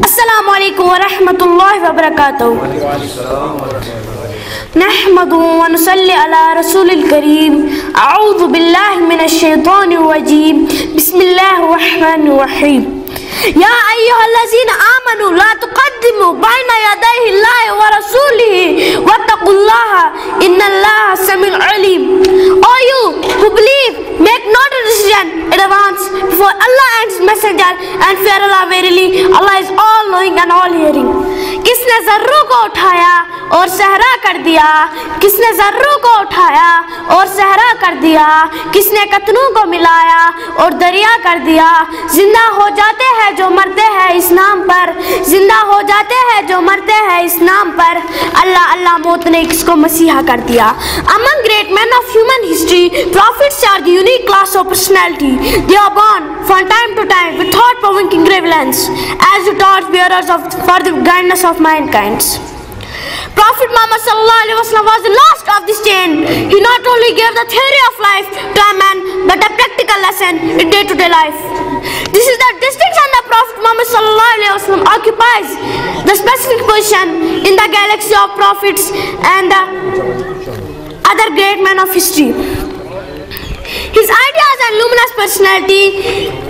अस्सलामु अलैकुम व रहमतुल्लाहि व बरकातहू। नहमदुहु व नुसल्ली अला रसूलिल करीम। अऊज़ु बिल्लाहि मिनश शैतानिर रजीम। बिस्मिल्लाहिर रहमानिर रहीम। या अय्युहल्लज़ीना आमनू ला तुक़द्दिमू बैना यदैहिल्लाहि व रसूलिही वत्तक़ुल्लाहा इन्नल्लाहा समीउन Aleem. O you who believe, make not a decision in advance before Allah and His Messenger, and fear Allah verily, Allah is all knowing and all hearing. किसने ज़र्रों को उठाया और सहरा कर दिया, किसने ज़र्रों को उठाया और सहरा कर दिया, किसने कतनों को मिलाया और दरिया कर दिया। जिंदा हो जाते हैं जो मरते हैं इस नाम पर, जिंदा हो जाते हैं जो मरते हैं इस नाम पर। अल्लाह अल्लाह मौत ने किसको मसीहा कर दिया। Among great men of human history, prophets are the unique class of personality. They are born from time to time with thought-provoking relevance as the torch bearers for the guidance of mankind. Prophet Muhammad sallallahu alaihi wasallam was the last of this chain. He not only gave the theory of life to a man, but a practical lesson in day-to-day life. This is the distinction that Prophet Muhammad sallallahu alaihi wasallam occupies the specific position in the galaxy of prophets and the other great men of history. His ideas and luminous personality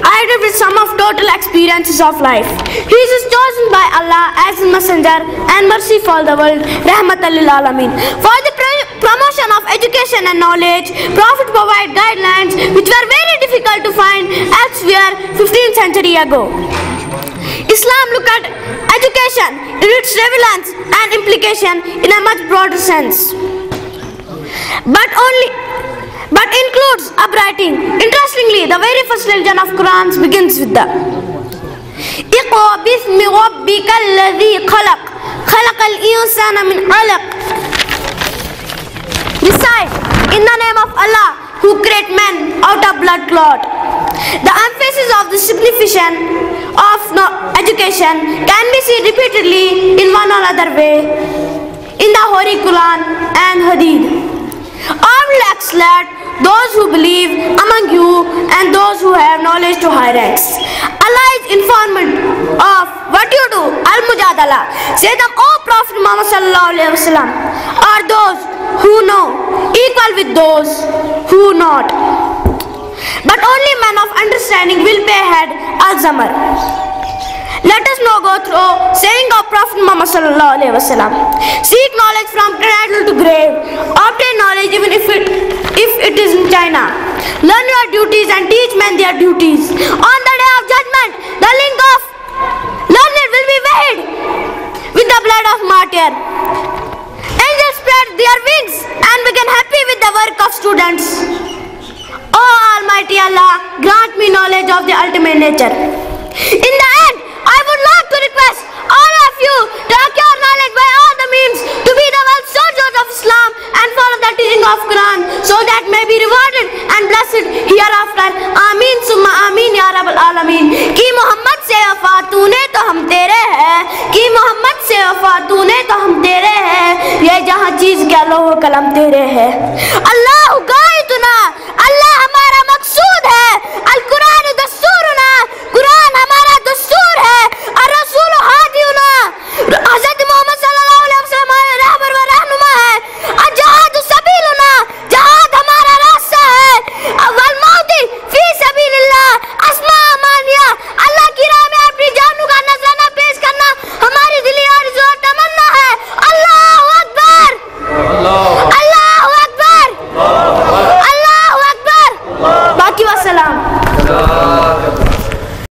added with some of total experiences of life. He is chosen by Allah as His messenger and mercy for the world, Rahmatan lil Alameen. For the promotion of education and knowledge, Prophet provided guidelines which were very difficult to find elsewhere 15th century ago. Islam looked at education in its relevance and implication in a much broader sense, but includes upwriting. Interestingly, the very first religion of Quran begins with the Iqra bismi rabbikal ladhi khalaq, khalaqal insana min 'alaq. Recite in the name of Allah who created man out of blood clot. The emphasis of the signification of education can be seen repeatedly in one or other way in the Holy Quran and Hadith. I will exalt those who believe among you and those who have knowledge to high ranks. Allah is informed of what you do. Al-Mujadala. Say them, O Prophet Muhammad sallallahu alaihi wasallam, are those who know equal with those who not. But only men of understanding will pay heed. Al-Zamar. Let us now go through saying of Prophet Muhammad sallallahu alaihi wasallam. Seek knowledge from cradle to grave. Obtain knowledge even if it is in China. Learn your duties and teach men their duties. On the day of judgment, the link of learned will be weighed with the blood of martyr. Angels spread their wings and begin happy with the work of students. O Almighty Allah, grant me knowledge of the ultimate nature. In the end, I would like to request all of you to acquire knowledge by all the means, to be the well soldiers of Islam and follow the teaching of Quran, so that may be rewarded and blessed hereafter. Ameen summa ameen ya Rabbal Alameen. कि मोहम्मद से वफा तूने तो हम तेरे हैं, कि मोहम्मद से वफा तूने तो हम तेरे हैं, ये जहाँ चीज क्या लोह कलम तेरे है। अल्लाह गायतुना, अल्लाह हमारा मकसूद है। अल कुरान दस्तूरुना, कुरान हमारा दस्तूर है। और रसूल हादियुना, हज़रत मोहम्मद सल्लल्लाहु अलैहि वसल्लम हमारे रहबर व रहनुमा है। और जहाद सबीलुना, जहाद हमारा रास्ता है। वल मौती फी सबीलिल्लाह, अस्मा मानिया, अल्लाह की राह में अपनी जानों का नजराना पेश करना हमारी दिली आरज़ू और तमन्ना है। अल्लाहु अकबर, अल्लाहु अकबर, अल्लाहु अकबर। बाकी वस्सलाम।